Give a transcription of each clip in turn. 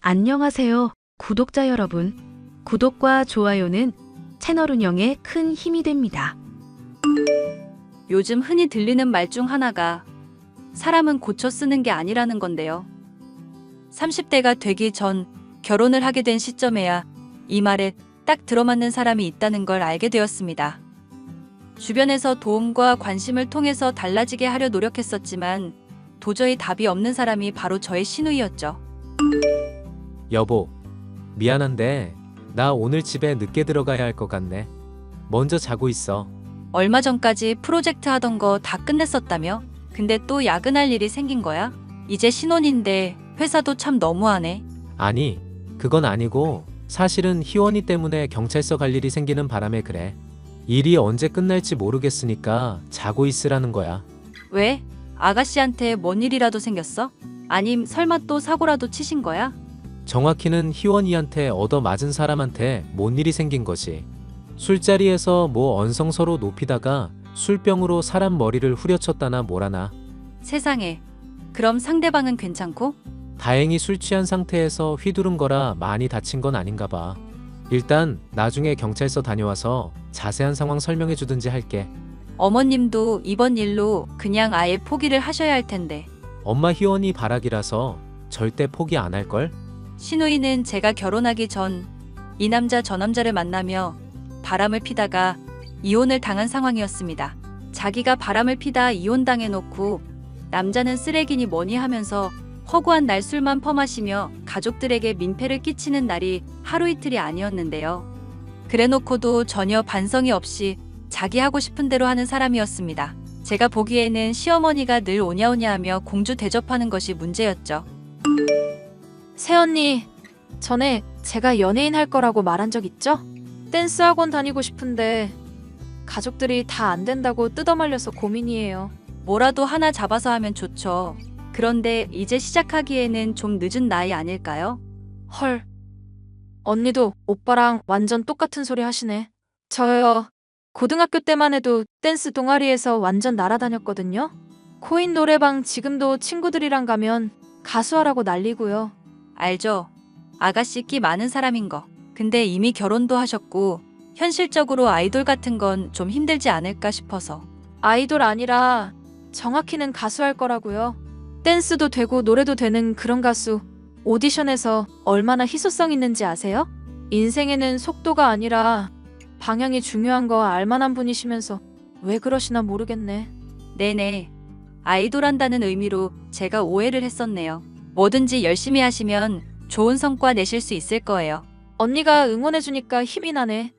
안녕하세요, 구독자 여러분. 구독과 좋아요는 채널 운영에 큰 힘이 됩니다. 요즘 흔히 들리는 말 중 하나가 사람은 고쳐 쓰는 게 아니라는 건데요. 30대가 되기 전 결혼을 하게 된 시점에야 이 말에 딱 들어맞는 사람이 있다는 걸 알게 되었습니다. 주변에서 도움과 관심을 통해서 달라지게 하려 노력했었지만 도저히 답이 없는 사람이 바로 저의 시누이였죠. 여보, 미안한데 나 오늘 집에 늦게 들어가야 할 것 같네. 먼저 자고 있어. 얼마 전까지 프로젝트 하던 거 다 끝냈었다며? 근데 또 야근할 일이 생긴 거야? 이제 신혼인데 회사도 참 너무하네. 아니, 그건 아니고 사실은 희원이 때문에 경찰서 갈 일이 생기는 바람에 그래. 일이 언제 끝날지 모르겠으니까 자고 있으라는 거야. 왜? 아가씨한테 뭔 일이라도 생겼어? 아님 설마 또 사고라도 치신 거야? 정확히는 희원이한테 얻어맞은 사람한테 뭔 일이 생긴 거지. 술자리에서 뭐 언성 서로 높이다가 술병으로 사람 머리를 후려쳤다나 뭐라나. 세상에. 그럼 상대방은 괜찮고? 다행히 술 취한 상태에서 휘두른 거라 많이 다친 건 아닌가 봐. 일단 나중에 경찰서 다녀와서 자세한 상황 설명해 주든지 할게. 어머님도 이번 일로 그냥 아예 포기를 하셔야 할 텐데. 엄마 희원이 바라기라서 절대 포기 안 할걸? 시누이는 제가 결혼하기 전 이 남자 저 남자를 만나며 바람을 피다가 이혼을 당한 상황이었습니다. 자기가 바람을 피다 이혼당해놓고 남자는 쓰레기니 뭐니 하면서 허구한 날 술만 퍼마시며 가족들에게 민폐를 끼치는 날이 하루 이틀이 아니었는데요. 그래놓고도 전혀 반성이 없이 자기 하고 싶은 대로 하는 사람이었습니다. 제가 보기에는 시어머니가 늘 오냐오냐 하며 공주 대접하는 것이 문제였죠. 새언니, 전에 제가 연예인 할 거라고 말한 적 있죠? 댄스 학원 다니고 싶은데 가족들이 다 안 된다고 뜯어말려서 고민이에요. 뭐라도 하나 잡아서 하면 좋죠. 그런데 이제 시작하기에는 좀 늦은 나이 아닐까요? 헐, 언니도 오빠랑 완전 똑같은 소리 하시네. 저요, 고등학교 때만 해도 댄스 동아리에서 완전 날아다녔거든요. 코인 노래방 지금도 친구들이랑 가면 가수하라고 난리고요. 알죠. 아가씨 끼 많은 사람인 거. 근데 이미 결혼도 하셨고 현실적으로 아이돌 같은 건 좀 힘들지 않을까 싶어서. 아이돌 아니라 정확히는 가수할 거라고요. 댄스도 되고 노래도 되는 그런 가수. 오디션에서 얼마나 희소성 있는지 아세요? 인생에는 속도가 아니라 방향이 중요한 거 알만한 분이시면서 왜 그러시나 모르겠네. 네네. 아이돌 한다는 의미로 제가 오해를 했었네요. 뭐든지 열심히 하시면 좋은 성과 내실 수 있을 거예요. 언니가 응원해주니까 힘이 나네.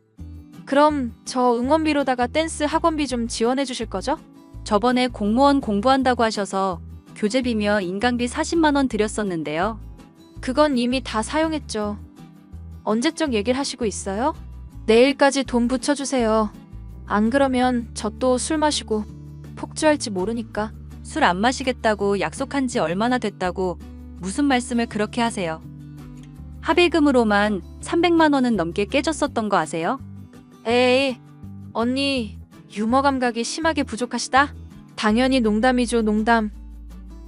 그럼 저 응원비로다가 댄스 학원비 좀 지원해 주실 거죠? 저번에 공무원 공부한다고 하셔서 교재비며 인강비 40만 원 드렸었는데요. 그건 이미 다 사용했죠. 언제적 얘기를 하시고 있어요? 내일까지 돈 붙여주세요. 안 그러면 저 또 술 마시고 폭주할지 모르니까. 술 안 마시겠다고 약속한 지 얼마나 됐다고 무슨 말씀을 그렇게 하세요? 합의금으로만 300만 원은 넘게 깨졌었던 거 아세요? 에이, 언니 유머 감각이 심하게 부족하시다? 당연히 농담이죠, 농담.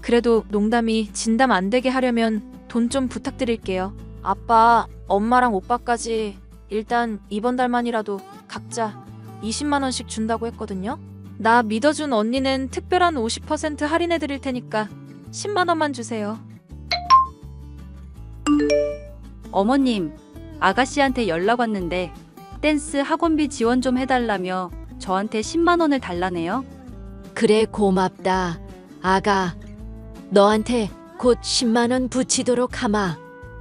그래도 농담이 진담 안 되게 하려면 돈 좀 부탁드릴게요. 아빠, 엄마랑 오빠까지 일단 이번 달만이라도 각자 20만 원씩 준다고 했거든요. 나 믿어준 언니는 특별한 50% 할인해 드릴 테니까 10만 원만 주세요. 어머님, 아가씨한테 연락 왔는데 댄스 학원비 지원 좀 해달라며 저한테 10만 원을 달라네요. 그래, 고맙다. 아가, 너한테 곧 10만 원 붙이도록 하마.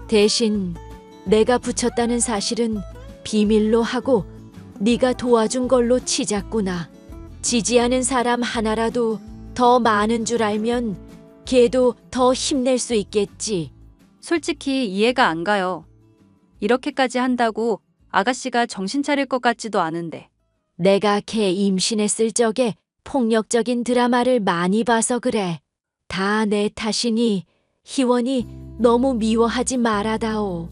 대신 내가 붙였다는 사실은 비밀로 하고 네가 도와준 걸로 치자꾸나. 지지하는 사람 하나라도 더 많은 줄 알면 걔도 더 힘낼 수 있겠지. 솔직히 이해가 안 가요. 이렇게까지 한다고 아가씨가 정신 차릴 것 같지도 않은데. 내가 걔 임신했을 적에 폭력적인 드라마를 많이 봐서 그래. 다 내 탓이니 희원이 너무 미워하지 말아다오.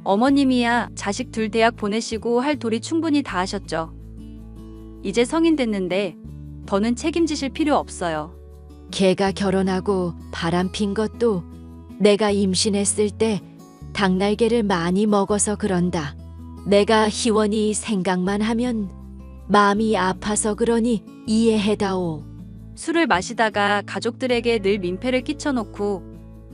어머님이야 자식 둘 대학 보내시고 할 도리 충분히 다 하셨죠. 이제 성인 됐는데 더는 책임지실 필요 없어요. 걔가 결혼하고 바람핀 것도 내가 임신했을 때 닭날개를 많이 먹어서 그런다. 내가 희원이 생각만 하면 마음이 아파서 그러니 이해해다오. 술을 마시다가 가족들에게 늘 민폐를 끼쳐놓고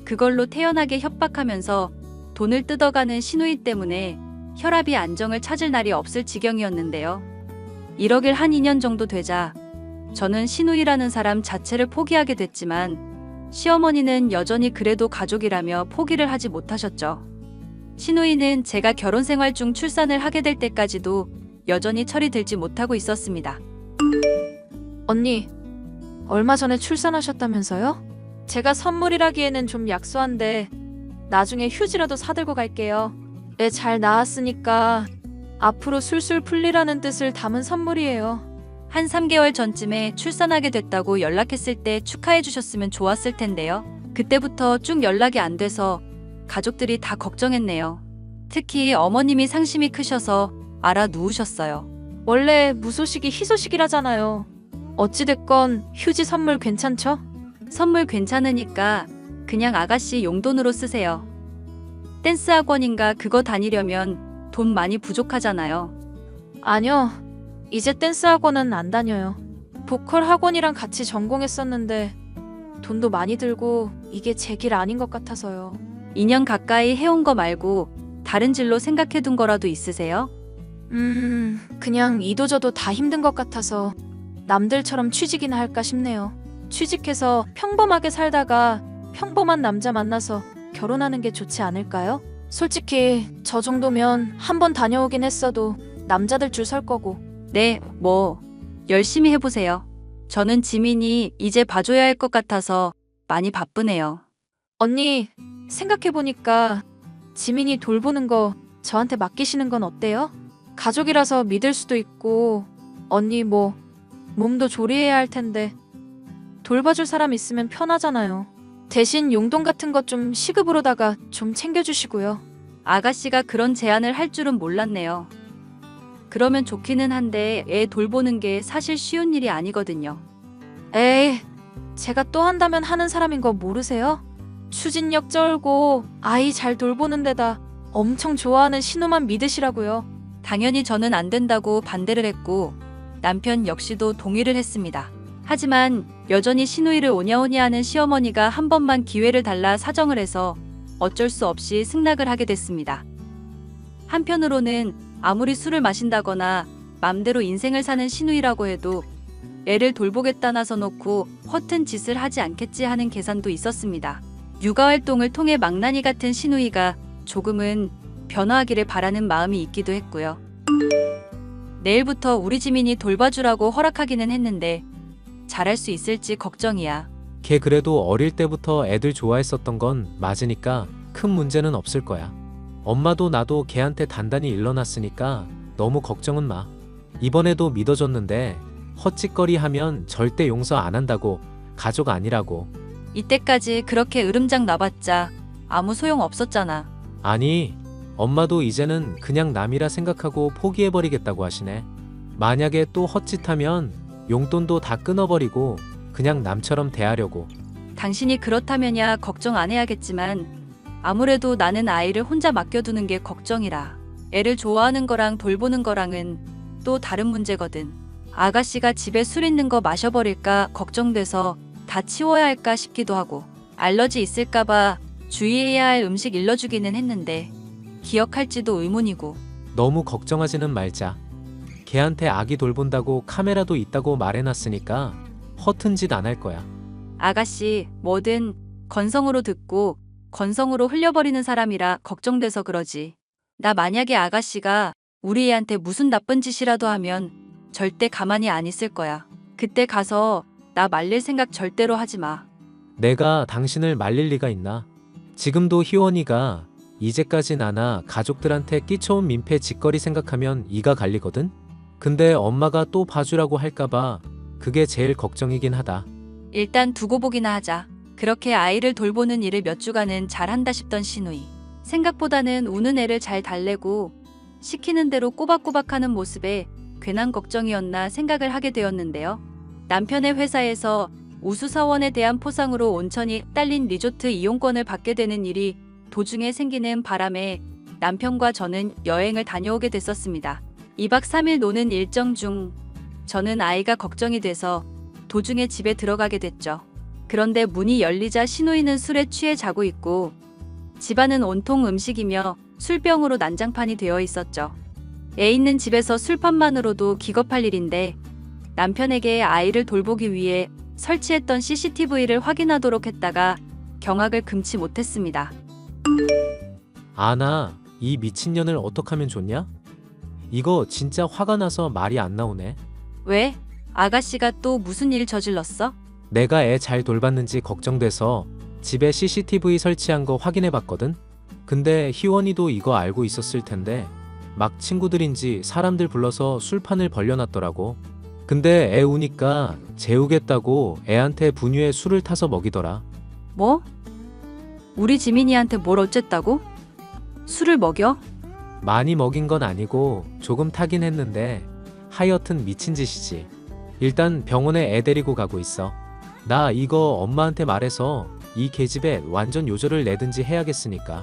그걸로 태연하게 협박하면서 돈을 뜯어가는 시누이 때문에 혈압이 안정을 찾을 날이 없을 지경이었는데요. 이러길 한 2년 정도 되자 저는 시누이라는 사람 자체를 포기하게 됐지만 시어머니는 여전히 그래도 가족이라며 포기를 하지 못하셨죠. 시누이는 제가 결혼 생활 중 출산을 하게 될 때까지도 여전히 철이 들지 못하고 있었습니다. 언니, 얼마 전에 출산하셨다면서요? 제가 선물이라기에는 좀 약소한데 나중에 휴지라도 사들고 갈게요. 애 잘 낳았으니까 앞으로 술술 풀리라는 뜻을 담은 선물이에요. 한 3개월 전쯤에 출산하게 됐다고 연락했을 때 축하해 주셨으면 좋았을 텐데요. 그때부터 쭉 연락이 안 돼서 가족들이 다 걱정했네요. 특히 어머님이 상심이 크셔서 알아 누우셨어요. 원래 무소식이 희소식이라잖아요. 어찌됐건 휴지 선물 괜찮죠? 선물 괜찮으니까 그냥 아가씨 용돈으로 쓰세요. 댄스 학원인가 그거 다니려면 돈 많이 부족하잖아요. 아니요. 이제 댄스 학원은 안 다녀요. 보컬 학원이랑 같이 전공했었는데 돈도 많이 들고 이게 제 길 아닌 것 같아서요. 2년 가까이 해온 거 말고 다른 진로 생각해둔 거라도 있으세요? 그냥 이도저도 다 힘든 것 같아서 남들처럼 취직이나 할까 싶네요. 취직해서 평범하게 살다가 평범한 남자 만나서 결혼하는 게 좋지 않을까요? 솔직히 저 정도면 한 번 다녀오긴 했어도 남자들 줄 설 거고. 네, 열심히 해보세요. 저는 지민이 이제 봐줘야 할 것 같아서 많이 바쁘네요. 언니, 생각해보니까 지민이 돌보는 거 저한테 맡기시는 건 어때요? 가족이라서 믿을 수도 있고 언니 몸도 조리해야 할 텐데 돌봐줄 사람 있으면 편하잖아요. 대신 용돈 같은 것 좀 시급으로다가 좀 챙겨주시고요. 아가씨가 그런 제안을 할 줄은 몰랐네요. 그러면 좋기는 한데 애 돌보는 게 사실 쉬운 일이 아니거든요. 에이, 제가 또 한다면 하는 사람인 거 모르세요? 추진력 쩔고 아이 잘 돌보는 데다 엄청 좋아하는 신우만 믿으시라고요. 당연히 저는 안 된다고 반대를 했고 남편 역시도 동의를 했습니다. 하지만 여전히 시누이를 오냐오냐하는 시어머니가 한 번만 기회를 달라 사정을 해서 어쩔 수 없이 승낙을 하게 됐습니다. 한편으로는 아무리 술을 마신다거나 맘대로 인생을 사는 시누이라고 해도 애를 돌보겠다 나서놓고 허튼 짓을 하지 않겠지 하는 계산도 있었습니다. 육아활동을 통해 망나니 같은 시누이가 조금은 변화하기를 바라는 마음이 있기도 했고요. 내일부터 우리 지민이 돌봐주라고 허락하기는 했는데 잘할 수 있을지 걱정이야. 걔 그래도 어릴 때부터 애들 좋아했었던 건 맞으니까 큰 문제는 없을 거야. 엄마도 나도 걔한테 단단히 일러놨으니까 너무 걱정은 마. 이번에도 믿어줬는데 헛짓거리 하면 절대 용서 안 한다고. 가족 아니라고. 이때까지 그렇게 으름장 놔봤자 아무 소용 없었잖아. 아니, 엄마도 이제는 그냥 남이라 생각하고 포기해버리겠다고 하시네. 만약에 또 헛짓하면 용돈도 다 끊어버리고 그냥 남처럼 대하려고. 당신이 그렇다면야 걱정 안 해야겠지만 아무래도 나는 아이를 혼자 맡겨두는 게 걱정이라. 애를 좋아하는 거랑 돌보는 거랑은 또 다른 문제거든. 아가씨가 집에 술 있는 거 마셔버릴까 걱정돼서 다 치워야 할까 싶기도 하고 알러지 있을까봐 주의해야 할 음식 일러주기는 했는데 기억할지도 의문이고. 너무 걱정하지는 말자. 걔한테 아기 돌본다고 카메라도 있다고 말해놨으니까 허튼 짓 안 할 거야. 아가씨 뭐든 건성으로 듣고 건성으로 흘려버리는 사람이라 걱정돼서 그러지. 나 만약에 아가씨가 우리 애한테 무슨 나쁜 짓이라도 하면 절대 가만히 안 있을 거야. 그때 가서 나 말릴 생각 절대로 하지 마. 내가 당신을 말릴 리가 있나? 지금도 희원이가 이제까지 나나 가족들한테 끼쳐온 민폐 짓거리 생각하면 이가 갈리거든? 근데 엄마가 또 봐주라고 할까봐 그게 제일 걱정이긴 하다. 일단 두고 보기나 하자. 그렇게 아이를 돌보는 일을 몇 주간은 잘한다 싶던 시누이. 생각보다는 우는 애를 잘 달래고 시키는 대로 꼬박꼬박하는 모습에 괜한 걱정이었나 생각을 하게 되었는데요. 남편의 회사에서 우수사원에 대한 포상으로 온천이 딸린 리조트 이용권을 받게 되는 일이 도중에 생기는 바람에 남편과 저는 여행을 다녀오게 됐었습니다. 2박 3일 노는 일정 중 저는 아이가 걱정이 돼서 도중에 집에 들어가게 됐죠. 그런데 문이 열리자 시누이는 술에 취해 자고 있고 집안은 온통 음식이며 술병으로 난장판이 되어 있었죠. 애 있는 집에서 술판만으로도 기겁할 일인데 남편에게 아이를 돌보기 위해 설치했던 CCTV를 확인하도록 했다가 경악을 금치 못했습니다. 아나, 이 미친년을 어떡하면 좋냐? 이거 진짜 화가 나서 말이 안 나오네. 왜? 아가씨가 또 무슨 일 저질렀어? 내가 애 잘 돌봤는지 걱정돼서 집에 CCTV 설치한 거 확인해 봤거든? 근데 희원이도 이거 알고 있었을 텐데 막 친구들인지 사람들 불러서 술판을 벌려놨더라고. 근데 애 우니까 재우겠다고 애한테 분유에 술을 타서 먹이더라. 뭐? 우리 지민이한테 뭘 어쨌다고? 술을 먹여? 많이 먹인 건 아니고 조금 타긴 했는데 하여튼 미친 짓이지. 일단 병원에 애 데리고 가고 있어. 나 이거 엄마한테 말해서 이 계집애 완전 요절을 내든지 해야겠으니까.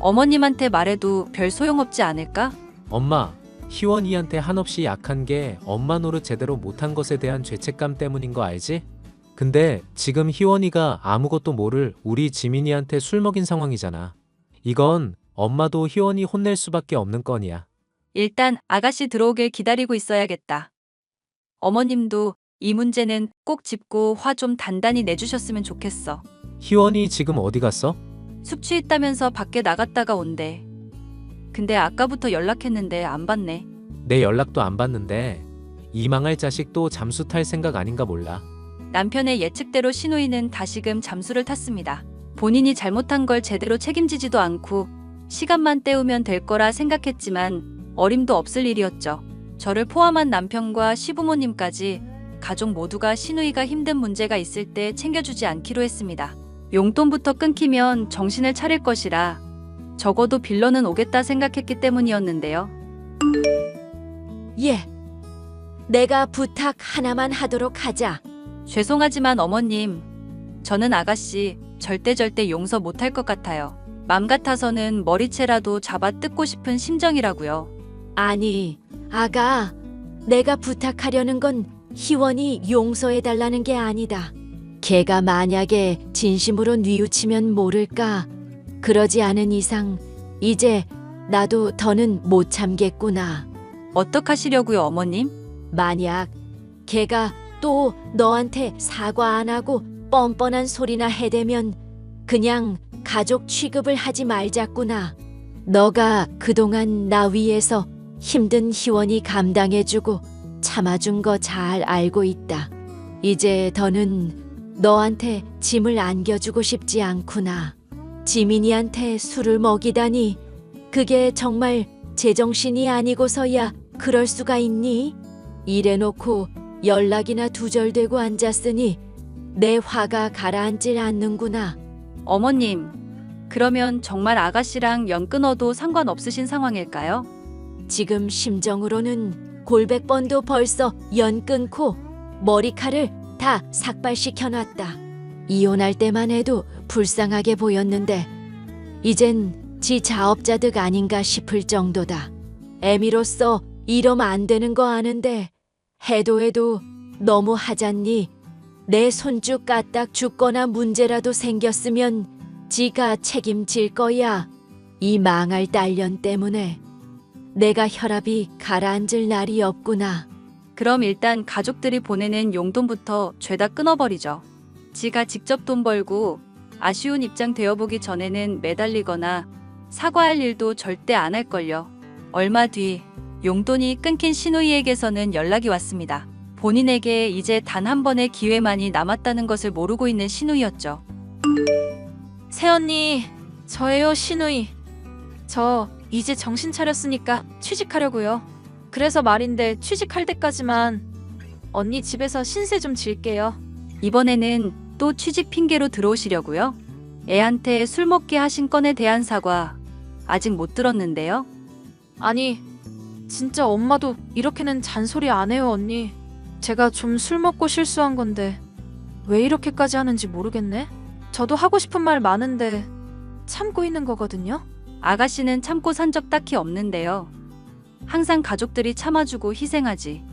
어머님한테 말해도 별 소용없지 않을까? 엄마, 희원이한테 한없이 약한 게 엄마 노릇 제대로 못한 것에 대한 죄책감 때문인 거 알지? 근데 지금 희원이가 아무것도 모를 우리 지민이한테 술 먹인 상황이잖아. 이건 엄마도 희원이 혼낼 수밖에 없는 건이야. 일단 아가씨 들어오길 기다리고 있어야겠다. 어머님도 이 문제는 꼭 짚고 화 좀 단단히 내주셨으면 좋겠어. 희원이 지금 어디 갔어? 숙취했다면서 밖에 나갔다가 온대. 근데 아까부터 연락했는데 안 받네. 내 연락도 안 받는데 이 망할 자식도 잠수 탈 생각 아닌가 몰라. 남편의 예측대로 시누이는 다시금 잠수를 탔습니다. 본인이 잘못한 걸 제대로 책임지지도 않고 시간만 때우면 될 거라 생각했지만 어림도 없을 일이었죠. 저를 포함한 남편과 시부모님까지 가족 모두가 시누이가 힘든 문제가 있을 때 챙겨주지 않기로 했습니다. 용돈부터 끊기면 정신을 차릴 것이라 적어도 빌러는 오겠다 생각했기 때문이었는데요. 예. 내가 부탁 하나만 하도록 하자. 죄송하지만 어머님, 저는 아가씨 절대 용서 못할 것 같아요. 맘 같아서는 머리채라도 잡아 뜯고 싶은 심정이라고요. 아니, 아가. 내가 부탁하려는 건 희원이 용서해달라는 게 아니다. 걔가 만약에 진심으로 뉘우치면 모를까. 그러지 않은 이상 이제 나도 더는 못 참겠구나. 어떡하시려고요, 어머님? 만약 걔가 또 너한테 사과 안 하고 뻔뻔한 소리나 해대면 그냥 가족 취급을 하지 말자꾸나. 너가 그동안 나 위해서 힘든 희원이 감당해주고 참아준 거 잘 알고 있다. 이제 더는 너한테 짐을 안겨주고 싶지 않구나. 지민이한테 술을 먹이다니 그게 정말 제정신이 아니고서야 그럴 수가 있니? 이래놓고 연락이나 두절되고 앉았으니 내 화가 가라앉질 않는구나. 어머님, 그러면 정말 아가씨랑 연 끊어도 상관없으신 상황일까요? 지금 심정으로는 골백번도 벌써 연 끊고 머리칼을 다 삭발시켜놨다. 이혼할 때만 해도 불쌍하게 보였는데 이젠 지 자업자득 아닌가 싶을 정도다. 애미로서 이러면 안 되는 거 아는데 해도 너무 하잖니. 내 손주 까딱 죽거나 문제라도 생겼으면 지가 책임질 거야. 이 망할 딸년 때문에 내가 혈압이 가라앉을 날이 없구나. 그럼 일단 가족들이 보내는 용돈부터 죄다 끊어버리죠. 지가 직접 돈 벌고 아쉬운 입장 되어보기 전에는 매달리거나 사과할 일도 절대 안 할걸요. 얼마 뒤 용돈이 끊긴 시누이에게서는 연락이 왔습니다. 본인에게 이제 단 한 번의 기회만이 남았다는 것을 모르고 있는 시누이였죠. 새언니, 저예요, 시누이. 저 이제 정신 차렸으니까 취직하려고요. 그래서 말인데 취직할 때까지만 언니 집에서 신세 좀 질게요. 이번에는 또 취직 핑계로 들어오시려고요? 애한테 술 먹게 하신 건에 대한 사과 아직 못 들었는데요. 아니, 진짜 엄마도 이렇게는 잔소리 안 해요, 언니. 제가 좀 술 먹고 실수한 건데 왜 이렇게까지 하는지 모르겠네. 저도 하고 싶은 말 많은데 참고 있는 거거든요. 아가씨는 참고 산 적 딱히 없는데요. 항상 가족들이 참아주고 희생하지.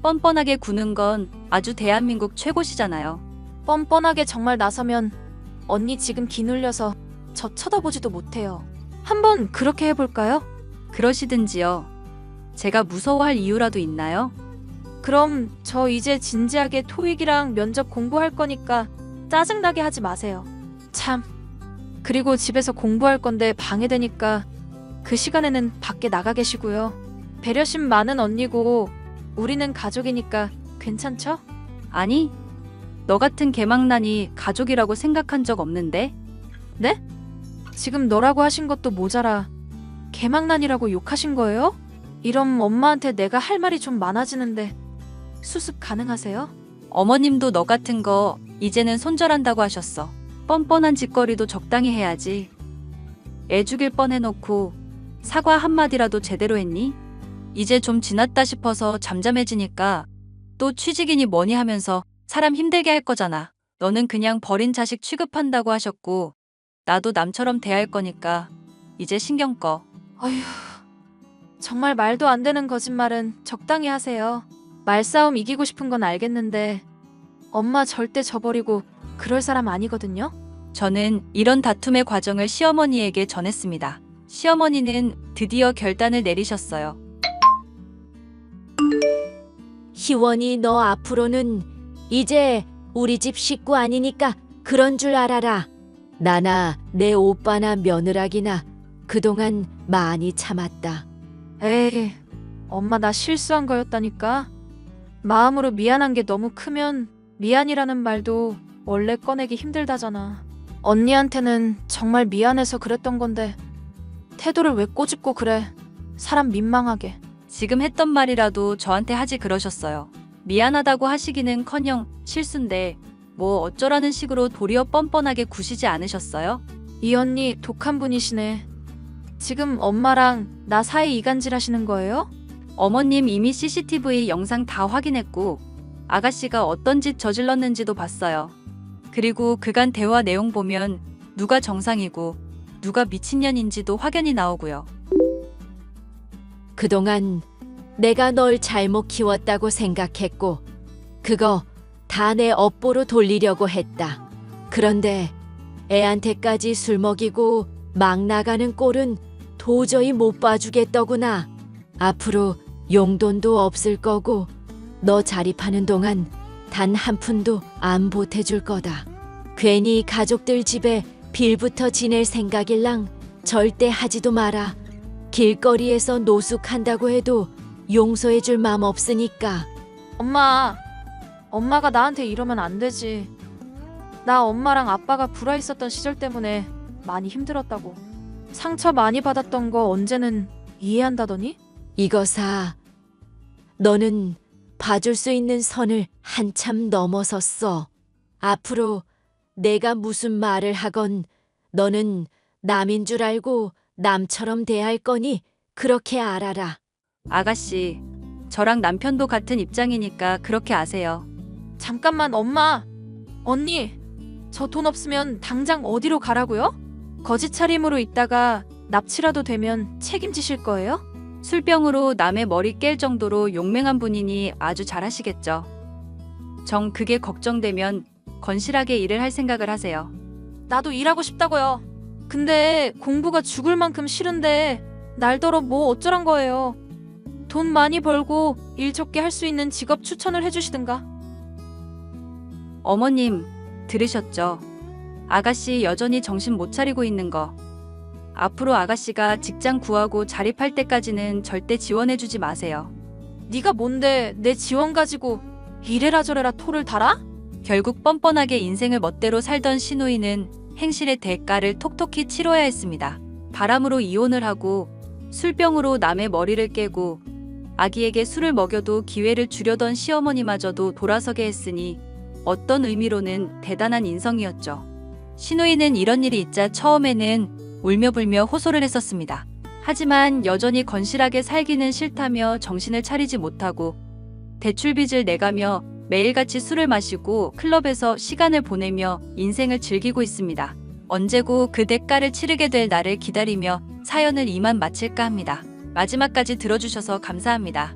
뻔뻔하게 구는 건 아주 대한민국 최고시잖아요. 뻔뻔하게 정말 나서면 언니 지금 기 눌려서 저 쳐다보지도 못해요. 한번 그렇게 해볼까요? 그러시든지요. 제가 무서워할 이유라도 있나요? 그럼 저 이제 진지하게 토익이랑 면접 공부할 거니까 짜증나게 하지 마세요. 참. 그리고 집에서 공부할 건데 방해되니까 그 시간에는 밖에 나가 계시고요. 배려심 많은 언니고 우리는 가족이니까 괜찮죠? 아니, 너 같은 개망난이 가족이라고 생각한 적 없는데? 지금 너라고 하신 것도 모자라 개망난이라고 욕하신 거예요? 이럼 엄마한테 내가 할 말이 좀 많아지는데 수습 가능하세요? 어머님도 너 같은 거 이제는 손절한다고 하셨어. 뻔뻔한 짓거리도 적당히 해야지. 애 죽일 뻔해놓고 사과 한마디라도 제대로 했니? 이제 좀 지났다 싶어서 잠잠해지니까 또 취직이니 뭐니 하면서 사람 힘들게 할 거잖아. 너는 그냥 버린 자식 취급한다고 하셨고 나도 남처럼 대할 거니까 이제 신경 꺼. 어휴, 정말 말도 안 되는 거짓말은 적당히 하세요. 말싸움 이기고 싶은 건 알겠는데 엄마 절대 저버리고 그럴 사람 아니거든요. 저는 이런 다툼의 과정을 시어머니에게 전했습니다. 시어머니는 드디어 결단을 내리셨어요. 희원이 너 앞으로는 이제 우리 집 식구 아니니까 그런 줄 알아라. 나나 내 오빠나 며느라기나 그동안 많이 참았다. 에이, 엄마 나 실수한 거였다니까. 마음으로 미안한 게 너무 크면 미안이라는 말도 원래 꺼내기 힘들다잖아. 언니한테는 정말 미안해서 그랬던 건데 태도를 왜 꼬집고 그래. 사람 민망하게. 지금 했던 말이라도 저한테 하지 그러셨어요. 미안하다고 하시기는커녕 실수인데 뭐 어쩌라는 식으로 도리어 뻔뻔하게 구시지 않으셨어요? 이 언니 독한 분이시네. 지금 엄마랑 나 사이 이간질 하시는 거예요? 어머님 이미 CCTV 영상 다 확인했고 아가씨가 어떤 짓 저질렀는지도 봤어요. 그리고 그간 대화 내용 보면 누가 정상이고 누가 미친년인지도 확연히 나오고요. 그동안 내가 널 잘못 키웠다고 생각했고 그거 다 내 업보로 돌리려고 했다. 그런데 애한테까지 술 먹이고 막 나가는 꼴은 도저히 못 봐주겠더구나. 앞으로 용돈도 없을 거고 너 자립하는 동안 단 한 푼도 안 보태줄 거다. 괜히 가족들 집에 빌부터 지낼 생각일랑 절대 하지도 마라. 길거리에서 노숙한다고 해도 용서해줄 맘 없으니까. 엄마가 나한테 이러면 안 되지. 나 엄마랑 아빠가 불화 있었던 시절 때문에 많이 힘들었다고. 상처 많이 받았던 거 언제는 이해한다더니? 이거사, 너는 봐줄 수 있는 선을 한참 넘어섰어. 앞으로 내가 무슨 말을 하건 너는 남인 줄 알고 남처럼 대할 거니 그렇게 알아라. 아가씨, 저랑 남편도 같은 입장이니까 그렇게 아세요. 잠깐만 엄마. 언니, 저 돈 없으면 당장 어디로 가라고요? 거짓 차림으로 있다가 납치라도 되면 책임지실 거예요? 술병으로 남의 머리 깰 정도로 용맹한 분이니 아주 잘하시겠죠. 정 그게 걱정되면 건실하게 일을 할 생각을 하세요. 나도 일하고 싶다고요. 근데 공부가 죽을 만큼 싫은데 날더러 뭐 어쩌란 거예요. 돈 많이 벌고 일 적게 할 수 있는 직업 추천을 해주시든가. 어머님, 들으셨죠? 아가씨 여전히 정신 못 차리고 있는 거. 앞으로 아가씨가 직장 구하고 자립할 때까지는 절대 지원해주지 마세요. 네가 뭔데 내 지원 가지고 이래라 저래라 토를 달아? 결국 뻔뻔하게 인생을 멋대로 살던 신우이는 행실의 대가를 톡톡히 치러야 했습니다. 바람으로 이혼을 하고 술병으로 남의 머리를 깨고 아기에게 술을 먹여도 기회를 주려던 시어머니마저도 돌아서게 했으니 어떤 의미로는 대단한 인성이었죠. 신우이는 이런 일이 있자 처음에는 울며불며 호소를 했었습니다. 하지만 여전히 건실하게 살기는 싫다며 정신을 차리지 못하고 대출빚을 내가며 매일같이 술을 마시고 클럽에서 시간을 보내며 인생을 즐기고 있습니다. 언제고 그 대가를 치르게 될 날을 기다리며 사연을 이만 마칠까 합니다. 마지막까지 들어주셔서 감사합니다.